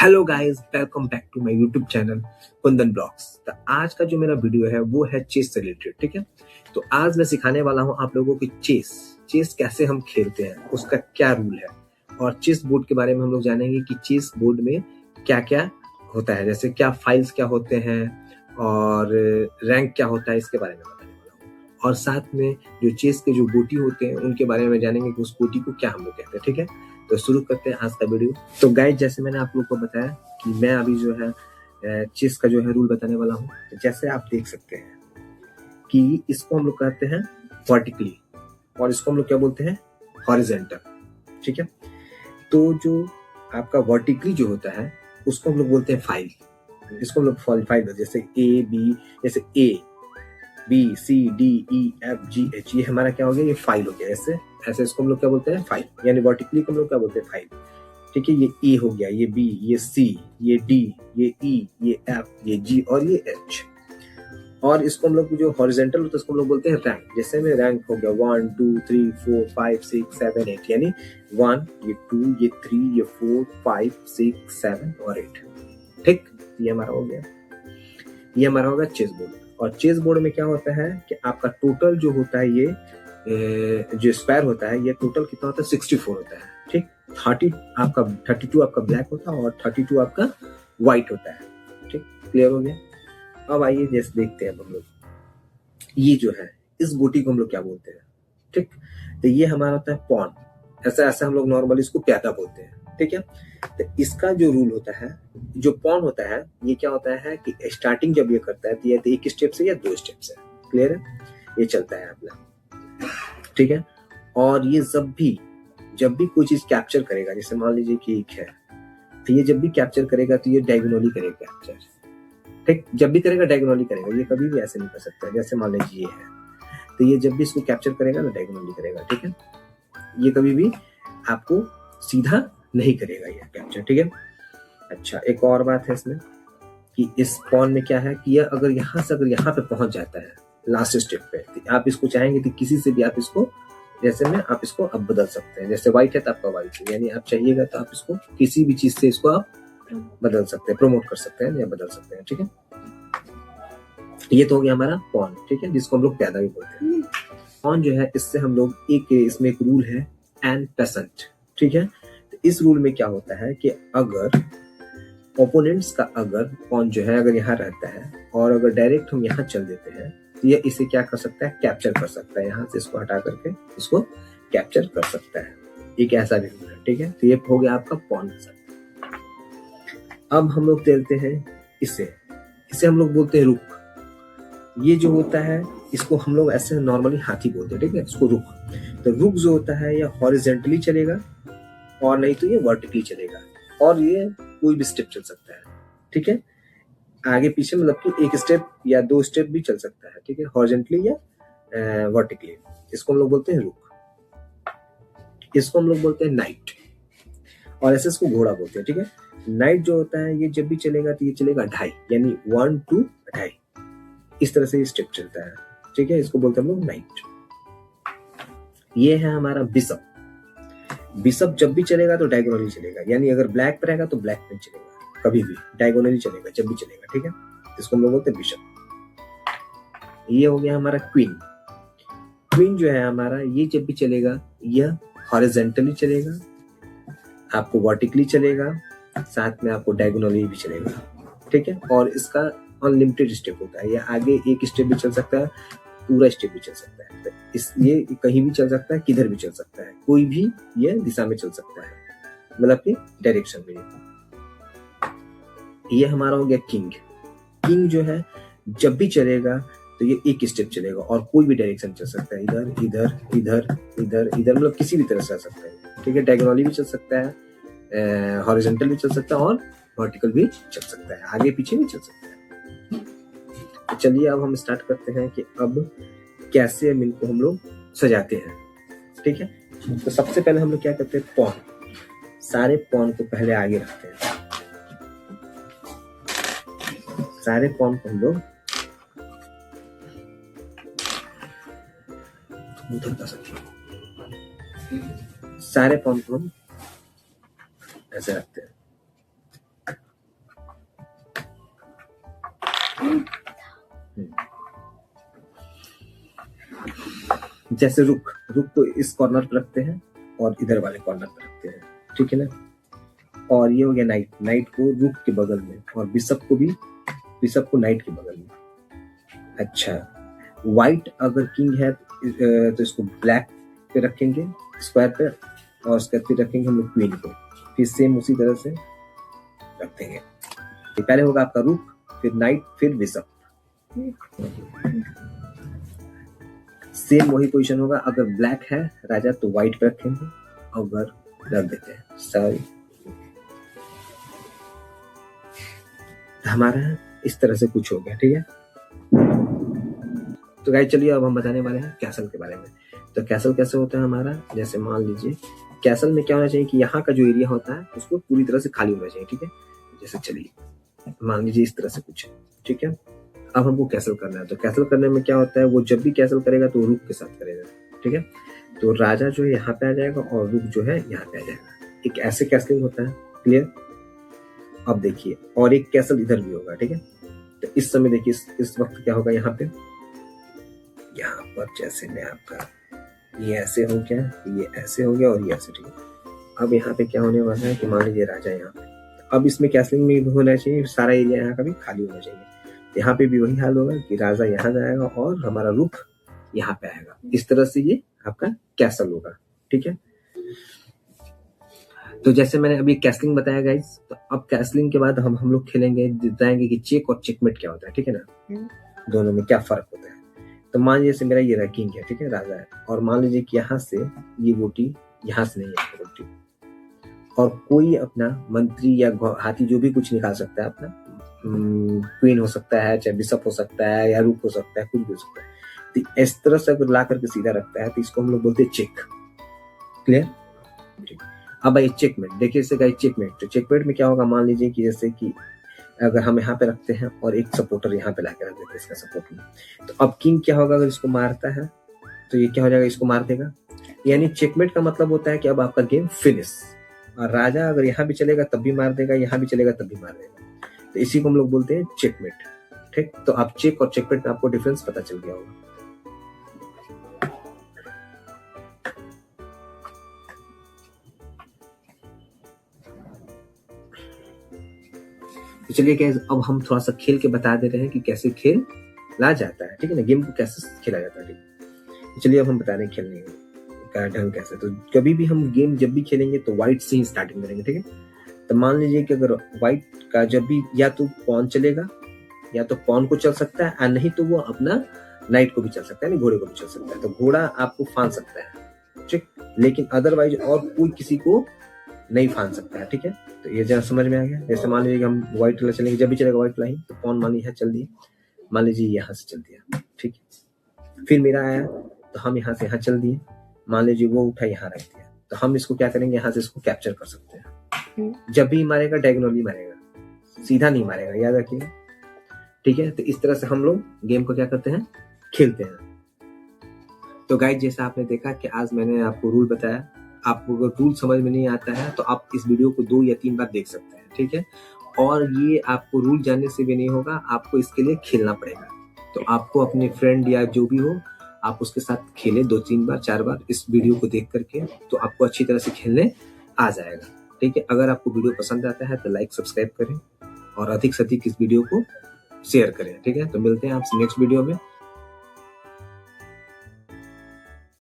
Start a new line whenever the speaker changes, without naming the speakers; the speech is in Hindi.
Hello guys, welcome back to my YouTube channel Kundan blogs. तो आज का जो मेरा वीडियो है वो है चेस से रिलेटेड। ठीक है, तो आज मैं सिखाने वाला हूं आप लोगों को चेस कैसे हम खेलते हैं, उसका क्या रूल है, और चेस बोर्ड के बारे में हम लोग जानेंगे कि चेस बोर्ड में क्या क्या होता है, जैसे क्या फाइल्स क्या होते हैं और रैंक क्या होता है, इसके बारे में बताने वाला हूँ। और साथ में जो चेस के जो गोटी होते हैं उनके बारे में जानेंगे कि उस गोटी को क्या हम लोग कहते हैं। ठीक है, तो शुरू करते हैं आज का वीडियो। तो गाइस, जैसे मैंने आप लोग को बताया कि मैं अभी जो है चेस का जो है रूल बताने वाला हूँ। तो जैसे आप देख सकते हैं कि इसको हम लोग कहते हैं वर्टिकली और इसको हम लोग क्या बोलते हैं, हॉरिजॉन्टल। ठीक है, तो जो आपका वर्टिकली जो होता है उसको हम लोग बोलते हैं फाइल। इसको हम लोग फाइल, जैसे ए बी, जैसे A B C D E F G H, ये हमारा क्या हो गया, ये फाइल हो गया। ऐसे ऐसे इसको हम लोग क्या बोलते हैं, फाइल, यानी वर्टिकली को हम लोग क्या बोलते हैं, फाइल। ठीक है, ये ए हो गया, ये बी, ये सी, ये डी, ये ई, ये एफ, ये जी और ये एच। और इसको हम लोग जो हॉरिजॉन्टल होता है उसको हम लोग बोलते हैं रैंक। जैसे में रैंक हो गया 1 2 3 4 5 6 7 8, यानी 1, ये 2, ये 3, ये 4 5 6 7 और 8। ठीक, ये हमारा हो गया, ये हमारा होगा चेस बोर्ड। और चेस बोर्ड में क्या होता है कि आपका टोटल जो होता है, ये जो स्क्वायर होता है, ये टोटल कितना होता है, 64 होता है। ठीक, 32 आपका ब्लैक होता है और 32 आपका व्हाइट होता है। ठीक, क्लियर हो गया। अब आइए जैसे देखते हैं हम लोग, ये जो है इस गोटी को हम लोग क्या बोलते हैं। ठीक, तो ये हमारा होता है पॉन। ऐसा ऐसा हम लोग नॉर्मली इसको प्यादा बोलते हैं। ठीक है, तो इसका जो रूल होता है, जो पॉन होता है, ये क्या होता है कि स्टार्टिंग जब ये करता है तो ये एक स्टेप से या 2 स्टेप से, क्लियर है, ये चलता है अपना। ठीक है, और ये जब भी कोई चीज कैप्चर करेगा, जैसे मान लीजिए कि एक है, तो ये जब भी कैप्चर करेगा तो ये डायगोनली करेगा कैप्चर। ठीक, जब भी करेगा डायगोनली करेगा, ये कभी भी ऐसे नहीं कर सकता। जैसे मान लीजिए ये है, तो ये जब भी इसको कैप्चर करेगा ना डायगोनली करेगा। ठीक है, ये कभी भी आपको सीधा नहीं करेगा ये कैप्चर। ठीक है, अच्छा, एक और बात है इसमें कि इस पॉन में क्या है कि ये अगर यहाँ से यहाँ पे पहुंच जाता है लास्ट स्टेप पे, तो आप इसको चाहेंगे तो किसी से भी आप इसको, जैसे में आप इसको अब बदल सकते हैं। जैसे व्हाइट है तो आपका व्हाइट है, यानी आप चाहिएगा तो आप इसको किसी भी चीज से इसको आप बदल सकते हैं, प्रमोट कर सकते हैं या बदल सकते हैं। ठीक है, ये तो हो गया हमारा पॉन। ठीक है, जिसको हम लोग प्यादा भी बोलते हैं। पॉन जो है, इससे हम लोग इसमें एक रूल है, एन पेसेंट। ठीक है, तो इस रूल में क्या होता है कि अगर ओपोनेंट्स का अगर पॉन जो है अगर यहाँ रहता है और अगर डायरेक्ट हम यहाँ चल देते हैं तो ये इसे क्या कर सकता है, कैप्चर कर सकता है। यहाँ से इसको हटा करके इसको कैप्चर कर सकता है, एक ऐसा भी रूल है। ठीक है, तो ये हो गया आपका पॉन का सर्कल। अब हम लोग चलते हैं इसे हम लोग बोलते हैं रुक। ये जो होता है इसको हम लोग ऐसे नॉर्मली हाथी बोलते हैं। ठीक है, इसको रुक। तो रुक जो होता है ये हॉरिजॉन्टली चलेगा और नहीं तो ये वर्टिकली चलेगा, और ये कोई भी स्टेप चल सकता है। ठीक है, आगे पीछे मतलब कि एक स्टेप या 2 स्टेप भी चल सकता है। ठीक है, हॉरिजॉन्टली या वर्टिकली। इसको हम लोग बोलते हैं रुक। इसको हम लोग बोलते हैं नाइट, और ऐसे इसको घोड़ा बोलते हैं। ठीक है, नाइट जो होता है ये जब भी चलेगा तो ये चलेगा 2.5, यानी 1 2 2.5, इस तरह से ये स्टेप चलता है। ठीक है, इसको बोलते हैं हम लोग नाइट। ये है हमारा बिशप। बिशप जब भी चलेगा तो डायगोनली चलेगा, यानी अगर ब्लैक पे रहेगा तो ब्लैक पे चलेगा, कभी भी डायगोनली चलेगा जब भी चलेगा। ठीक है, इसको हम लोग बोलते हैं बिशप। ये हो गया हमारा क्वीन। क्वीन जो है हमारा, ये जब भी चलेगा यह हॉरिजॉन्टली चलेगा, आपको वर्टिकली चलेगा, साथ में आपको डायगोनली भी चलेगा। ठीक है, और इसका अनलिमिटेड स्टेप होता है, ये आगे एक स्टेप भी चल सकता है, पूरा स्टेप भी चल सकता है। ये कहीं भी चल सकता है, किधर भी चल सकता है, कोई भी ये दिशा में चल सकता है, मतलब कि डायरेक्शन में। ये हमारा हो गया किंग। किंग जो है जब भी चलेगा तो ये एक स्टेप चलेगा और कोई भी डायरेक्शन चल सकता है, इधर इधर इधर इधर इधर, मतलब किसी भी तरह से चल सकता है। ठीक है, डायगोनली भी चल सकता है, हॉरिजॉन्टल भी चल सकता है और वर्टिकल भी चल सकता है, आगे पीछे भी चल सकता है। तो चलिए अब हम स्टार्ट करते हैं कि अब कैसे इनको हम लोग सजाते हैं। ठीक है, तो सबसे पहले हम लोग क्या करते हैं, पॉन, सारे पॉन को पहले आगे रखते हैं। सारे पॉन को हम लोग सारे पॉन को हम ऐसे रखते हैं। जैसे रुक रुक को इस कॉर्नर पर रखते हैं और इधर वाले कॉर्नर पर रखते हैं, ठीक है ना। और ये हो गया नाइट, नाइट को रुक के बगल में, और बिशप को भी, बिशप को नाइट के बगल में। अच्छा, व्हाइट अगर किंग है तो इसको ब्लैक पे रखेंगे स्क्वायर पे, और उसके बाद फिर रखेंगे हम लोग क्वीन को, फिर सेम उसी तरह से रख देंगे। पहले होगा आपका रुक, फिर नाइट, फिर बिशप। सेम वही पोजीशन होगा। अगर ब्लैक है राजा तो व्हाइट पे रखेंगे, अगर रख देते हैं सॉरी, हमारा इस तरह से कुछ हो गया, ठीक है। तो गाइस चलिए अब हम बताने वाले हैं कैसल के बारे में। तो कैसल कैसे होता है हमारा, जैसे मान लीजिए कैसल में क्या होना चाहिए कि यहाँ का जो एरिया होता है उसको पूरी तरह से खाली होना चाहिए, ठीक है। जैसे चलिए मान लीजिए इस तरह से कुछ, ठीक है। अब हमको कैसल करना है, तो कैसल करने में क्या होता है, वो जब भी कैसल करेगा तो रुक के साथ करेगा, ठीक है। तो राजा जो है यहाँ पे आ जाएगा और रुक जो है यहाँ पे आ जाएगा। एक ऐसे कैसलिंग होता है, क्लियर। अब देखिए और एक कैसल इधर भी होगा, ठीक है। तो इस समय देखिए इस वक्त क्या होगा, यहाँ पे यहाँ पर जैसे मैं आपका ये ऐसे हो गया, ये ऐसे हो गया और ये ऐसे, ठीक है। अब यहाँ पे क्या होने वाला है कि मान लीजिए राजा यहाँ पे, अब इसमें कैसलिंग में होना चाहिए सारा एरिया यहाँ का भी खाली होना चाहिए। यहाँ पे भी वही हाल होगा कि राजा यहाँ जाएगा और हमारा रुख यहाँ पे आएगा। इस तरह से ये आपका कैसल होगा, ठीक है। तो जैसे मैंने अभी कैसलिंग बताया गाइस, तो अब कैसलिंग के बाद हम लोग खेलेंगे, बताएंगे कि चेक और चेकमेट क्या होता है, ठीक है ना, दोनों में क्या फर्क होता है। तो मान लीजिए जैसे मेरा ये रैंकिंग है, ठीक है, राजा है, और मान लीजिए कि यहाँ से ये गोटी यहाँ से नहीं है गोटी, और कोई अपना मंत्री या हाथी जो भी कुछ निकाल सकता है, अपना क्वीन हो सकता है, चाहे बिशप हो सकता है, या रूक हो सकता है, कुछ भी हो सकता है। तो इस तरह से अगर ला करके सीधा रखता है तो इसको हम लोग बोलते हैं चेक, क्लियर। अब आइए चेकमेट, देखिए इससे गाइस चेकमेट। तो चेकमेट में क्या होगा, मान लीजिए कि जैसे कि अगर हम यहाँ पे रखते हैं और एक सपोर्टर यहाँ पे लाके रख देते हैं इसका सपोर्ट में, तो अब किंग क्या होगा, अगर इसको मारता है तो ये क्या हो जाएगा, इसको मार देगा। यानी चेकमेट का मतलब होता है कि अब आपका गेम फिनिश। और राजा अगर यहाँ भी चलेगा तब भी मार देगा, यहाँ भी चलेगा तब भी मार देगा, तो इसी को हम लोग बोलते हैं चेकमेट, ठीक। तो आप चेक और चेकमेट में आपको डिफरेंस पता चल गया होगा। तो चलिए गाइस अब हम थोड़ा सा खेल के बता दे रहे हैं कि कैसे खेल ला जाता है, ठीक है ना, गेम को कैसे खेला जाता है, ठीक है। चलिए अब हम बता रहे हैं खेलने का ढंग कैसे। तो कभी भी हम गेम जब भी खेलेंगे तो व्हाइट से ही स्टार्टिंग करेंगे, ठीक है। तो मान लीजिए कि अगर व्हाइट का जब भी या तो पॉन चलेगा, या तो पॉन को चल सकता है, और नहीं तो वो अपना नाइट को भी चल सकता है, घोड़े को भी चल सकता है। तो घोड़ा आपको फान सकता है, ठीक, लेकिन अदरवाइज और कोई किसी को नहीं फान सकता है, ठीक है। तो ये जरा समझ में आ गया। जैसे मान लीजिए हम व्हाइट वाला चलेंगे, जब भी चलेगा व्हाइट वाला ही, तो पॉन मान लीजिए चल दिए, मान लीजिए यहाँ से चल दिया, ठीक है। फिर मेरा आया तो हम यहाँ से यहाँ चल दिए, मान लीजिए वो उठा यहाँ रख दिया, तो हम इसको क्या करेंगे, यहाँ से इसको कैप्चर कर सकते हैं। जब भी मारेगा डायगोनली मारेगा, सीधा नहीं मारेगा, याद रखिएगा, ठीक है। तो इस तरह से हम लोग गेम को क्या करते हैं, खेलते हैं। तो गाइस जैसा आपने देखा कि आज मैंने आपको रूल बताया, आपको अगर रूल समझ में नहीं आता है तो आप इस वीडियो को 2 या 3 बार देख सकते हैं, ठीक है। और ये आपको रूल जानने से भी नहीं होगा, आपको इसके लिए खेलना पड़ेगा। तो आपको अपने फ्रेंड या जो भी हो, आप उसके साथ खेलें 2-3 बार 4 बार इस वीडियो को देख करके, तो आपको अच्छी तरह से खेलने आ जाएगा, ठीक है। अगर आपको वीडियो पसंद आता है तो लाइक सब्सक्राइब करें और अधिक से अधिक इस वीडियो को शेयर करें, ठीक है। तो मिलते हैं आपसे नेक्स्ट वीडियो में।